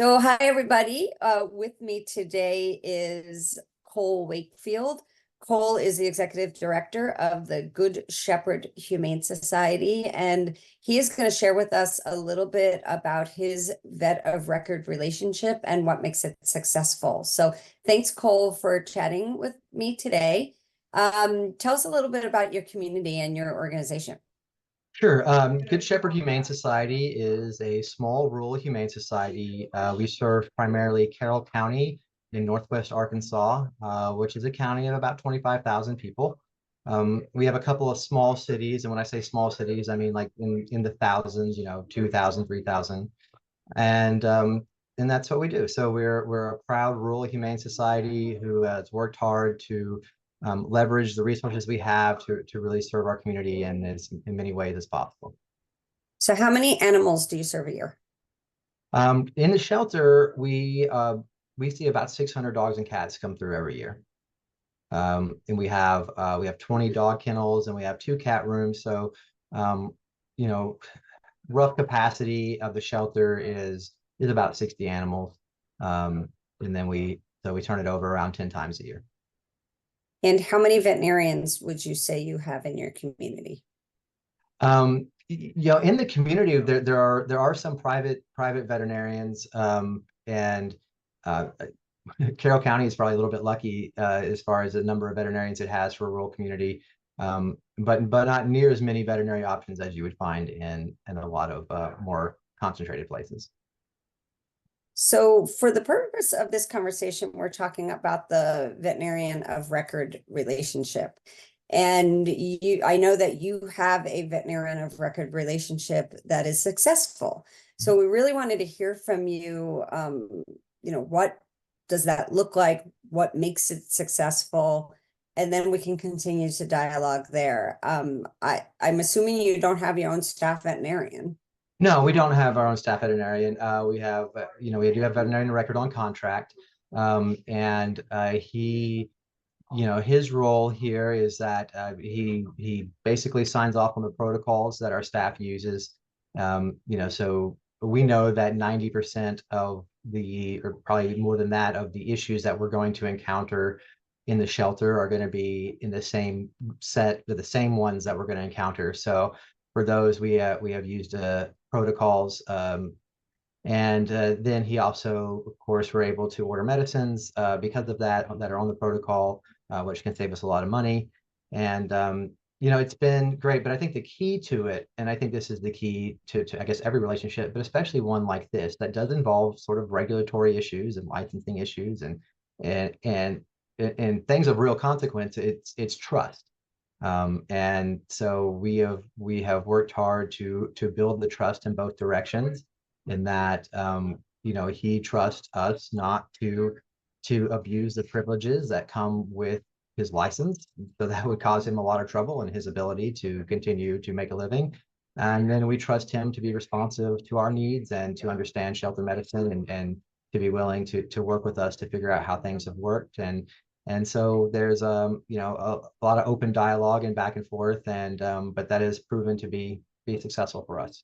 So, hi everybody. With me today is Cole Wakefield. Cole is the executive director of the Good Shepherd Humane Society, and he is going to share with us a little bit about his vet of record relationship and what makes it successful. So, thanks, Cole, for chatting with me today. Tell us a little bit about your community and your organization. Sure. Good Shepherd Humane Society is a small rural humane society. We serve primarily Carroll County in Northwest Arkansas, which is a county of about 25,000 people. We have a couple of small cities, and when I say small cities, I mean like in the thousands, 2,000, 3,000. And that's what we do. So we're a proud rural humane society who has worked hard to leverage the resources we have to really serve our community in many ways as possible. So, how many animals do you serve a year? In the shelter, we see about 600 dogs and cats come through every year. And we have 20 dog kennels and we have 2 cat rooms. So, um, you know, rough capacity of the shelter is about 60 animals. And then we turn it over around 10 times a year. And how many veterinarians would you say you have in your community? In the community, there are some private veterinarians, and uh, Carroll County is probably a little bit lucky as far as the number of veterinarians it has for a rural community, but not near as many veterinary options as you would find in a lot of more concentrated places. So, for the purpose of this conversation, we're talking about the veterinarian of record relationship. And I know that you have a veterinarian of record relationship that is successful. So, we really wanted to hear from you. What does that look like? What makes it successful? And then we can continue to dialogue there. I'm assuming you don't have your own staff veterinarian. No, we don't have our own staff veterinarian. We do have veterinarian record on contract, and his role here is that he basically signs off on the protocols that our staff uses. So we know that 90% of or probably more than that, of the issues that we're going to encounter in the shelter are going to be in the same set, the same ones that we're going to encounter. So for those, we have used protocols. And then he also, of course, we're able to order medicines because of that are on the protocol, which can save us a lot of money. And it's been great. But I think the key to it, and I think this is the key to I guess every relationship, but especially one like this that does involve sort of regulatory issues and licensing issues and and and things of real consequence. It's trust. And so we have worked hard to build the trust in both directions, in that he trusts us not to abuse the privileges that come with his license. So that would cause him a lot of trouble in his ability to continue to make a living. And then we trust him to be responsive to our needs and to understand shelter medicine and to be willing to work with us to figure out how things have worked. And so there's a lot of open dialogue and back and forth, and but that has proven to be successful for us.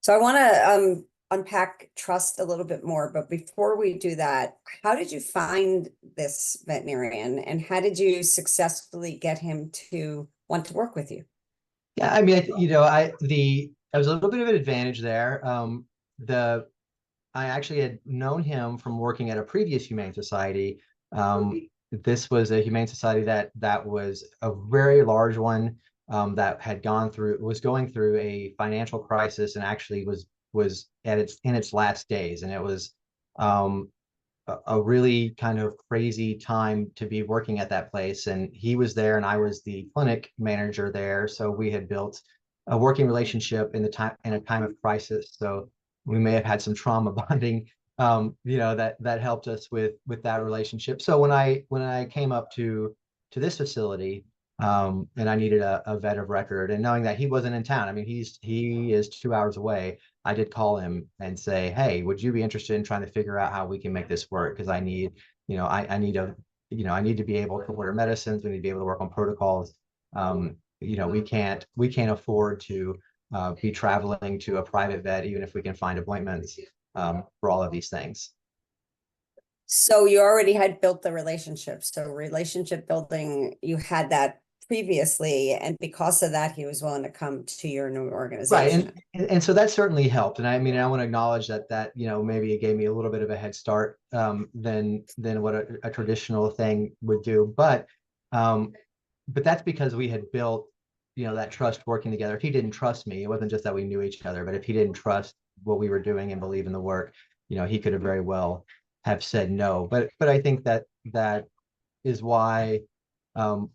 So I want to unpack trust a little bit more, but before we do that, how did you find this veterinarian and how did you successfully get him to want to work with you? Yeah, I mean, I was a little bit of an advantage there. The I actually had known him from working at a previous humane society. This was a humane society that was a very large one, that was going through a financial crisis, and actually was in its last days. And it was um, a really kind of crazy time to be working at that place. And he was there and I was the clinic manager there. So we had built a working relationship in a time of crisis. So we may have had some trauma bonding, that helped us with that relationship. So when I came up to this facility, and I needed a vet of record, and knowing that he wasn't in town, I mean, he is 2 hours away. I did call him and say, hey, would you be interested in trying to figure out how we can make this work? Because I need, I need to be able to order medicines. We need to be able to work on protocols. We can't afford to be traveling to a private vet, even if we can find appointments. for all of these things. So you already had built the relationship. So relationship building, you had that previously, and because of that, he was willing to come to your new Right. organization. And so that certainly helped. And I mean, I want to acknowledge that, maybe it gave me a little bit of a head start than what a traditional thing would do. But that's because we had built, that trust working together. If he didn't trust me, it wasn't just that we knew each other, but if he didn't trust what we were doing and believe in the work, he could have very well have said no. But I think that is why, um,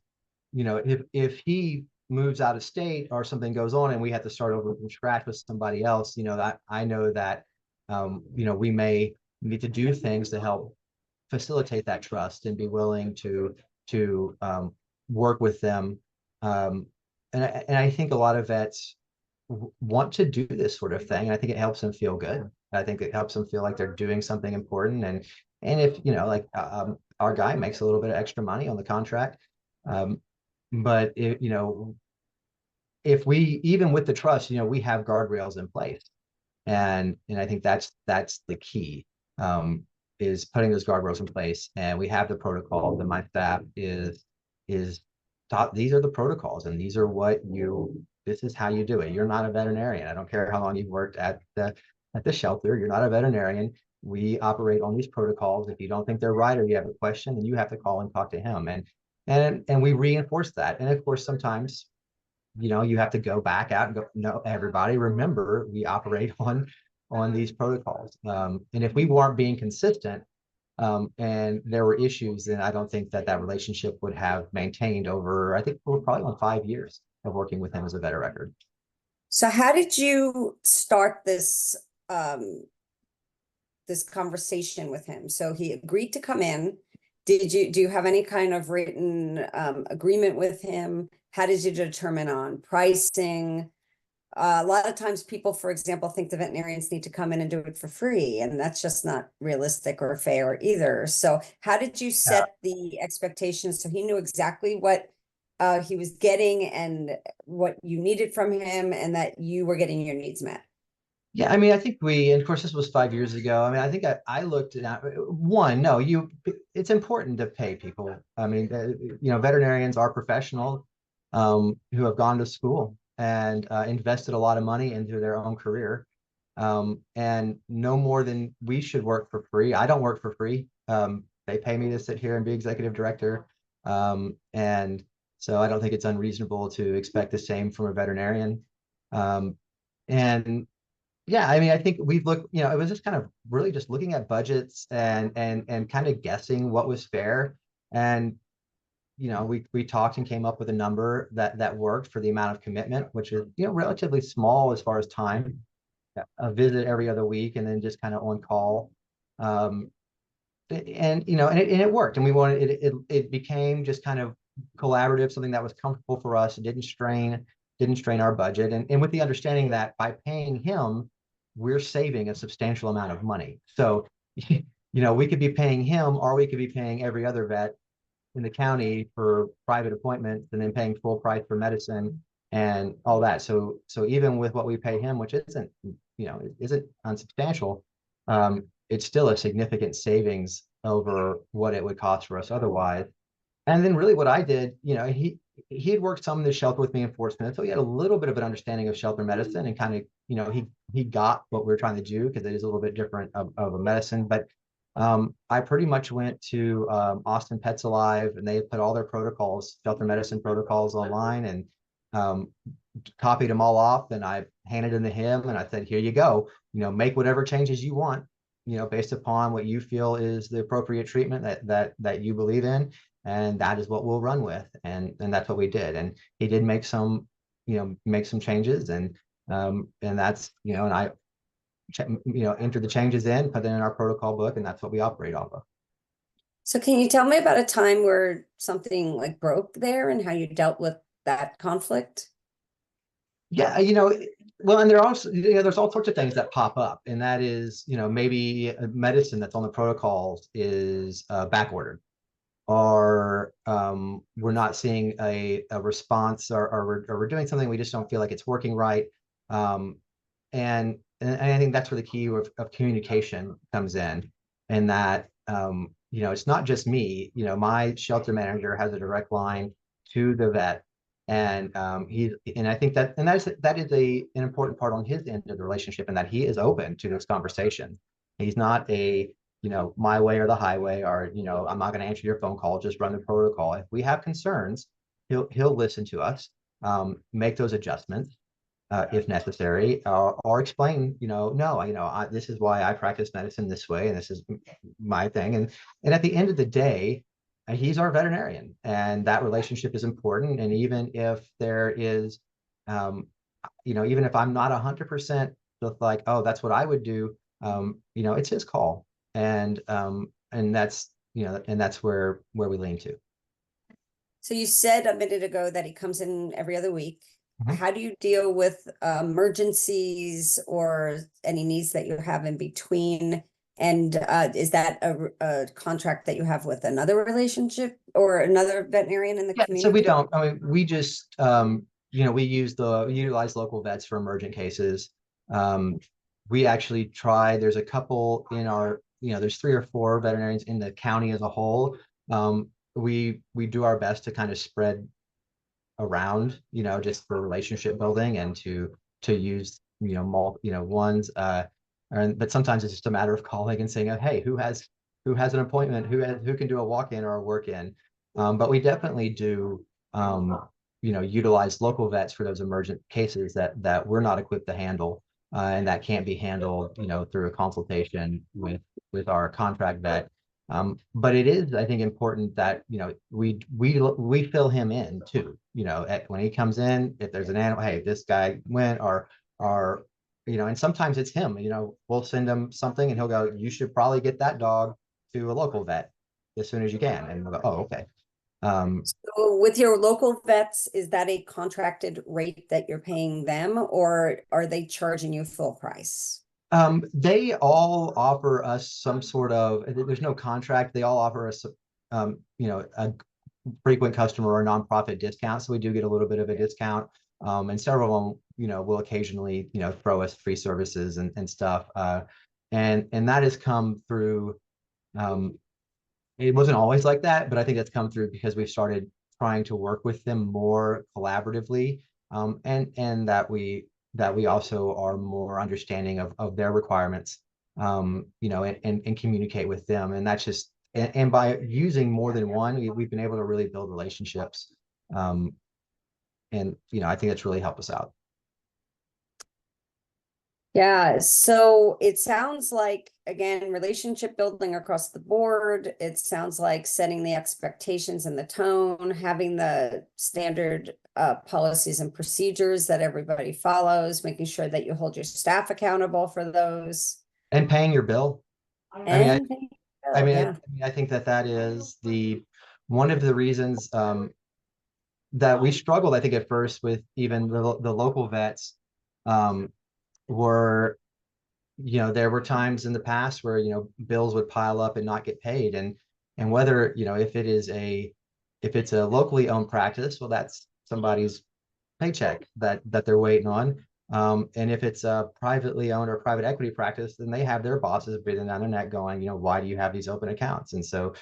if he moves out of state or something goes on and we have to start over from scratch with somebody else, that I know that, we may need to do things to help facilitate that trust and be willing to work with them. And I think a lot of vets want to do this sort of thing. And I think it helps them feel good. I think it helps them feel like they're doing something important. And if, like our guy makes a little bit of extra money on the contract, but if we, even with the trust, we have guardrails in place, and I think that's the key, is putting those guardrails in place, and we have the protocols, and my staff is taught these are the protocols, and these are this is how you do it. You're not a veterinarian. I don't care how long you've worked at the shelter. You're not a veterinarian. We operate on these protocols. If you don't think they're right or you have a question, then you have to call and talk to him. And we reinforce that. And of course, sometimes, you have to go back out and go, no, everybody, remember, we operate on these protocols. And if we weren't being consistent, and there were issues, then I don't think that relationship would have maintained over, I think we're probably on 5 years of working with him as a vet of record. So how did you start this conversation with him? So he agreed to come in. Do you have any kind of written agreement with him? How did you determine on pricing? A lot of times people, for example, think the veterinarians need to come in and do it for free, and that's just not realistic or fair either. So how did you set the expectations so he knew exactly what he was getting and what you needed from him, and that you were getting your needs met? Yeah, I mean, I think and of course, this was 5 years ago. I mean, I think I looked at no, it's important to pay people. I mean, veterinarians are professional, who have gone to school and invested a lot of money into their own career. And no more than we should work for free. I don't work for free. They pay me to sit here and be executive director. And so I don't think it's unreasonable to expect the same from a veterinarian. And yeah, I mean, I think we've looked, it was just kind of really just looking at budgets and kind of guessing what was fair. And, we talked and came up with a number that worked for the amount of commitment, which is, relatively small as far as time, a visit every other week, and then just kind of on call. And it worked. And we wanted it became just kind of collaborative, something that was comfortable for us. It didn't strain our budget. And with the understanding that by paying him, we're saving a substantial amount of money. So, we could be paying him, or we could be paying every other vet in the county for private appointments, and then paying full price for medicine and all that. So even with what we pay him, which isn't unsubstantial, it's still a significant savings over what it would cost for us otherwise. And then really what I did, he had worked some in the shelter with me in Fort Smith, so he had a little bit of an understanding of shelter medicine, and kind of, he got what we are trying to do, because it is a little bit different of a medicine. But I pretty much went to Austin Pets Alive, and they put all their protocols, shelter medicine protocols, online, and copied them all off, and I handed them to him, and I said, here you go, make whatever changes you want, based upon what you feel is the appropriate treatment that you believe in, and that is what we'll run with. And that's what we did. And he did make some changes, and that's, and I entered the changes in, put it in our protocol book, and that's what we operate off of. So can you tell me about a time where something like broke there and how you dealt with that conflict? Yeah, well, and also, there's all sorts of things that pop up, and that is, maybe a medicine that's on the protocols is back ordered, or we're not seeing a response, or we're doing something, we just don't feel like it's working right. And and I think that's where the key of communication comes in, and that it's not just me. My shelter manager has a direct line to the vet, and and I think that is an important part on his end of the relationship, and that he is open to this conversation. He's not my way or the highway, or I'm not going to answer your phone call, just run the protocol. If we have concerns, he'll listen to us, make those adjustments if necessary, or explain, no, this is why I practice medicine this way, and this is my thing. And at the end of the day, he's our veterinarian, and that relationship is important. And even if there is, even if I'm not 100% just like, oh, that's what I would do, it's his call, and that's where we lean to. So you said a minute ago that he comes in every other week. Mhm. How do you deal with emergencies or any needs that you have in between? And is that a contract that you have with another relationship or another veterinarian in the Yeah, so we community? don't. I mean, we just we utilize local vets for emergent cases. Um, we actually try. There's a couple in our, there's 3 or 4 veterinarians in the county as a whole. We do our best to kind of spread around, just for relationship building, and to use, ones. But sometimes it's just a matter of calling and saying, oh, hey, who has an appointment, who can do a walk-in or a work-in. But we definitely do, utilize local vets for those emergent cases that we're not equipped to handle, and that can't be handled, through a consultation with our contract vet. But it is, I think, important that, we fill him in too. When he comes in, if there's an animal, hey, this guy went, or and sometimes it's him. We'll send him something, and he'll go, you should probably get that dog to a local vet as soon as you can. And we'll go, oh, okay. So with your local vets, is that a contracted rate that you're paying them, or are they charging you full price? They all offer us some sort of, there's no contract. They all offer us, a frequent customer or nonprofit discount. So we do get a little bit of a discount. And several of them, will occasionally, throw us free services and stuff. And that has come through, it wasn't always like that, but I think that's come through because we've started trying to work with them more collaboratively, and that we also are more understanding of their requirements, and communicate with them. And that's just, and by using more than one, we've been able to really build relationships, and I think that's really helped us out. Yeah, so it sounds like, again, relationship building across the board. It sounds like setting the expectations and the tone, having the standard policies and procedures that everybody follows, making sure that you hold your staff accountable for those. And paying your bill. I mean, And yeah. I think that is the one of the reasons, that we struggled, I think, at first with even the local vets, were, there were times in the past where, bills would pile up and not get paid. And whether, if it's a locally owned practice, well, that's somebody's paycheck that they're waiting on. And if it's a privately owned or private equity practice, then they have their bosses breathing down their neck going, why do you have these open accounts? And so,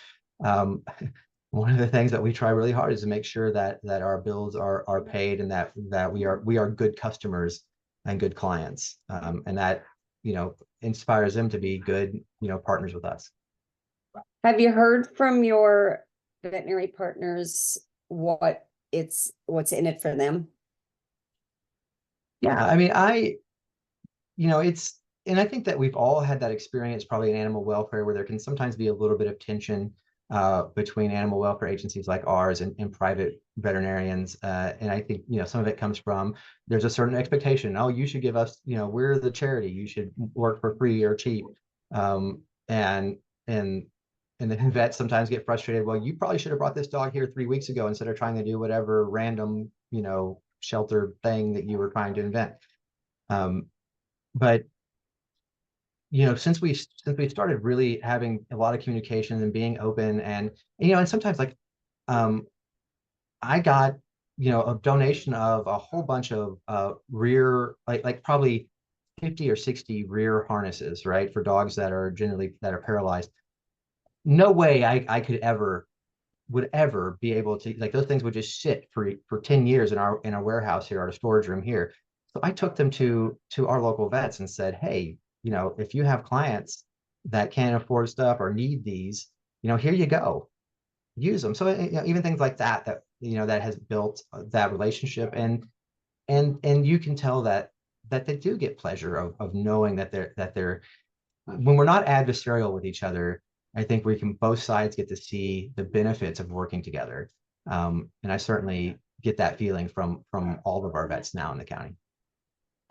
one of the things that we try really hard is to make sure that our bills are paid, and that we are good customers and good clients, and that, inspires them to be good, partners with us. Have you heard from your veterinary partners what's in it for them? Yeah, I mean, it's, and I think that we've all had that experience probably in animal welfare, where there can sometimes be a little bit of tension, between animal welfare agencies like ours and private veterinarians. And I think, some of it comes from, there's a certain expectation. Oh, you should give us, we're the charity, you should work for free or cheap. And and and the vets sometimes get frustrated. Well, you probably should have brought this dog here 3 weeks ago instead of trying to do whatever random, shelter thing that you were trying to invent. But since we started really having a lot of communication and being open, and sometimes, like, I got, a donation of a whole bunch of rear, like probably 50 or 60 rear harnesses, right, for dogs that are paralyzed. No way I could ever would ever be able to, like, those things would just sit for 10 years in our warehouse here, our storage room here. So I took them to our local vets and said, hey, if you have clients that can't afford stuff or need these, here you go, use them. So even things like that has built that relationship, and you can tell that they do get pleasure of knowing that they're when we're not adversarial with each other. I think we can both sides get to see the benefits of working together. And I certainly get that feeling from all of our vets now in the county.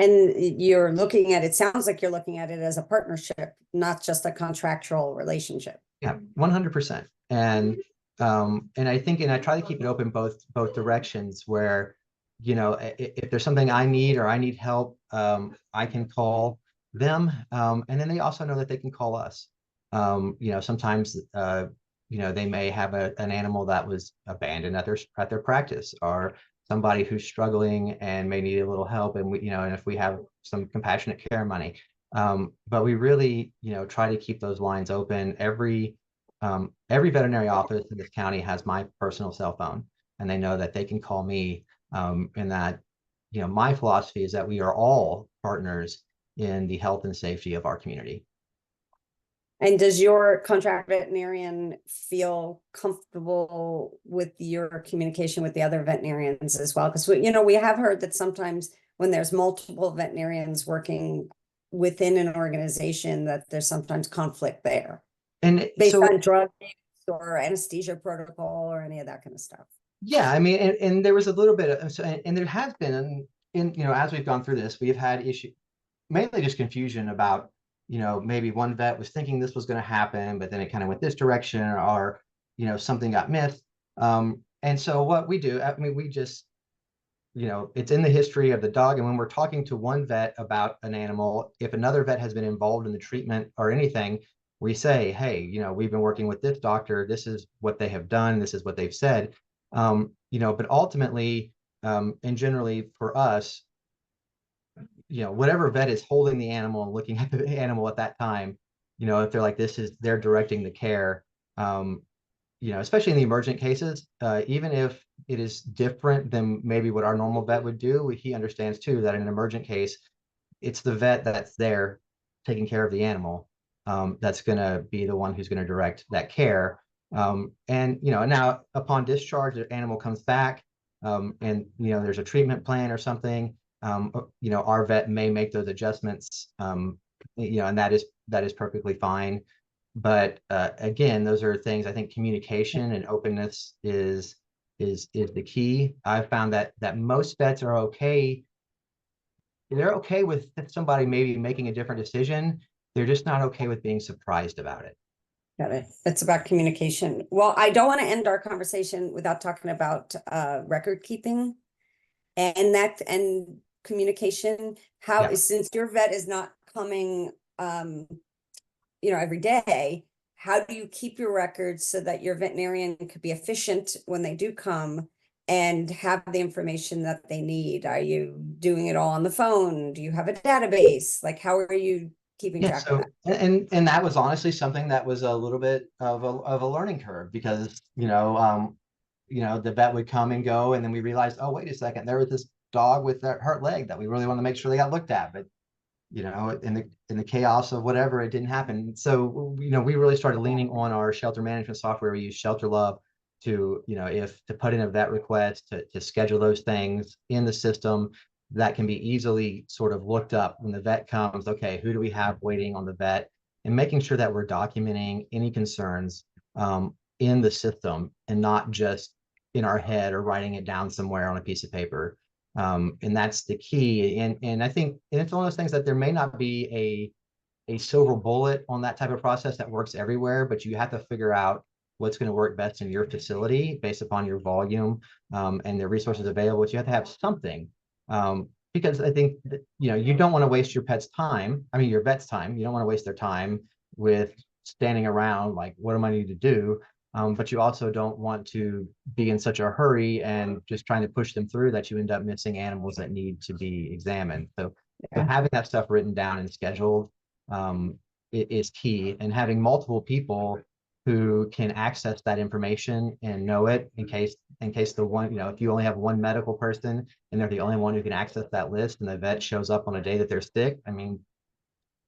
And you're looking at it, sounds like you're looking at it as a partnership, not just a contractual relationship. Yeah, 100%. And I think, and I try to keep it open both directions, where, if there's something I need or I need help, I can call them. And then they also know that they can call us. Sometimes, they may have an animal that was abandoned at their practice, or somebody who's struggling and may need a little help. And and if we have some compassionate care money, but we really, try to keep those lines open. Every veterinary office in this county has my personal cell phone, and they know that they can call me. And that, my philosophy is that we are all partners in the health and safety of our community. And does your contract veterinarian feel comfortable with your communication with the other veterinarians as well? Because we have heard that sometimes when there's multiple veterinarians working within an organization, that there's sometimes conflict there, And based so, on drug use or anesthesia protocol or any of that kind of stuff. yeah, I mean, and there was a little bit of, and there has been, as we've gone through this, we've had issue, mainly just confusion about, maybe one vet was thinking this was going to happen, but then it kind of went this direction, or, something got missed. And so what we do, I mean, we just, it's in the history of the dog. And when we're talking to one vet about an animal, if another vet has been involved in the treatment or anything, we say, hey, we've been working with this doctor. This is what they have done. This is what they've said. But ultimately, and generally for us, whatever vet is holding the animal and looking at the animal at that time, if they're like, they're directing the care, especially in the emergent cases, even if it is different than maybe what our normal vet would do, he understands too that in an emergent case, it's the vet that's there taking care of the animal, that's going to be the one who's going to direct that care. And now upon discharge, the animal comes back, and there's a treatment plan or something. Our vet may make those adjustments, and that is perfectly fine. But again, those are things, I think communication and openness is the key. I've found that most vets are okay. They're okay with somebody maybe making a different decision. They're just not okay with being surprised about it. Got it. It's about communication. Well, I don't want to end our conversation without talking about record keeping and communication. Yeah. Since your vet is not coming every day, how do you keep your records so that your veterinarian could be efficient when they do come and have the information that they need? Are you doing it all on the phone? Do you have a database? Like, how are you keeping Yeah. track of So, that? and that was honestly something that was a little bit of a learning curve, because, the vet would come and go, and then we realized, oh, wait a second, there was this dog with that hurt leg that we really want to make sure they got looked at. But in the chaos of whatever, it didn't happen. So we really started leaning on our shelter management software. We use Shelter Love to, if to put in a vet request, to schedule those things in the system that can be easily sort of looked up when the vet comes. Okay, who do we have waiting on the vet? And making sure that we're documenting any concerns in the system, and not just in our head or writing it down somewhere on a piece of paper. And that's the key. And I think, and it's one of those things that there may not be a silver bullet on that type of process that works everywhere, but you have to figure out what's going to work best in your facility based upon your volume, and the resources available. But you have to have something, because I think that, you don't want to waste your pet's time. I mean, your vet's time. You don't want to waste their time with standing around like, what am I need to do? But you also don't want to be in such a hurry and just trying to push them through that you end up missing animals that need to be examined. So So Yeah. having that stuff written down and scheduled is key, and having multiple people who can access that information and know it in case the one, if you only have one medical person and they're the only one who can access that list and the vet shows up on a day that they're sick, I mean,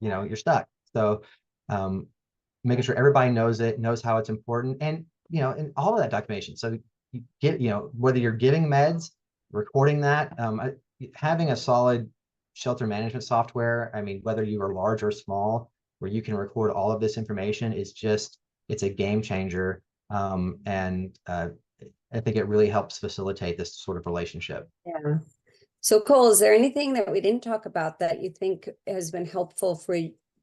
you're stuck. So um, making sure everybody knows it, knows how it's important, and and all of that documentation. So you get, whether you're giving meds, recording that, having a solid shelter management software. I mean, whether you are large or small, where you can record all of this information is just, it's a game changer. And I think it really helps facilitate this sort of relationship. Yeah. So Cole, is there anything that we didn't talk about that you think has been helpful for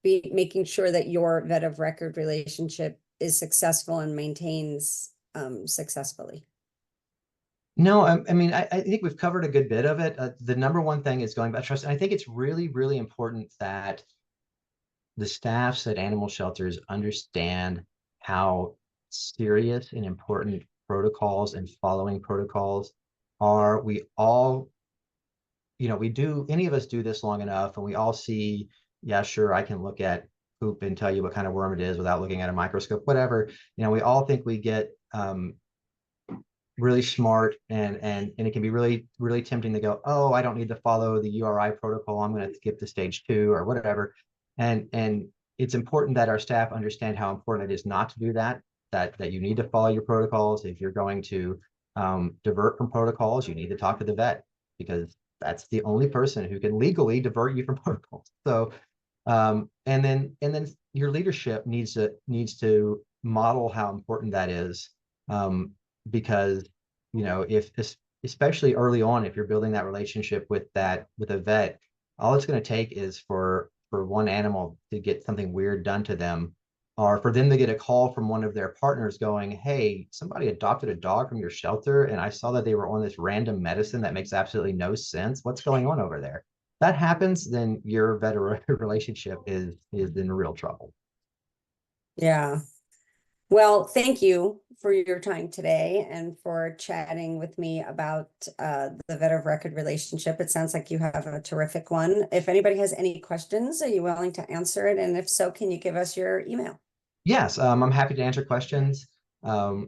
making sure that your vet of record relationship is successful and maintains successfully? No, I mean, I think we've covered a good bit of it. The number one thing is going by trust. And I think it's really, really important that the staffs at animal shelters understand how serious and important protocols and following protocols are. We all, any of us do this long enough, and we all see, yeah, sure, I can look at poop and tell you what kind of worm it is without looking at a microscope, whatever. We all think we get really smart, and it can be really, really tempting to go, oh, I don't need to follow the URI protocol, I'm going to skip to stage 2 or whatever. And it's important that our staff understand how important it is not to do that, that you need to follow your protocols. If you're going to divert from protocols, you need to talk to the vet, because that's the only person who can legally divert you from protocols. So and then your leadership needs to model how important that is, because if this, especially early on, if you're building that relationship with a vet, all it's going to take is for one animal to get something weird done to them, or for them to get a call from one of their partners going, hey, somebody adopted a dog from your shelter and I saw that they were on this random medicine that makes absolutely no sense. What's going on over there? That happens, then your vet relationship is in real trouble. Yeah. Well, thank you for your time today and for chatting with me about the vet of record relationship. It sounds like you have a terrific one. If anybody has any questions, are you willing to answer it? And if so, can you give us your email? Yes, I'm happy to answer questions. My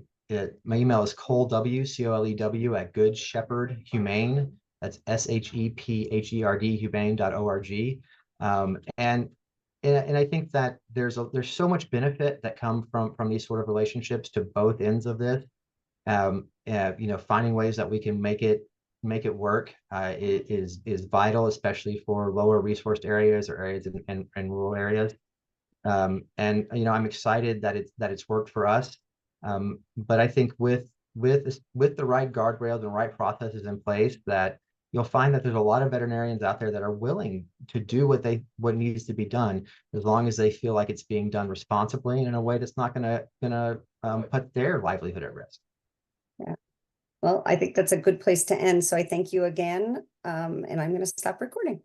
email is colew, at Good Shepherd Humane. That's SHEPHERD humane.org. And I think that there's so much benefit that come from these sort of relationships to both ends of this. Finding ways that we can make it work is vital, especially for lower resourced areas or areas in rural areas. And I'm excited that it's worked for us. But I think with the right guardrails and the right processes in place, that you'll find that there's a lot of veterinarians out there that are willing to do what needs to be done, as long as they feel like it's being done responsibly and in a way that's not gonna put their livelihood at risk. Yeah. Well, I think that's a good place to end. So I thank you again. And I'm going to stop recording.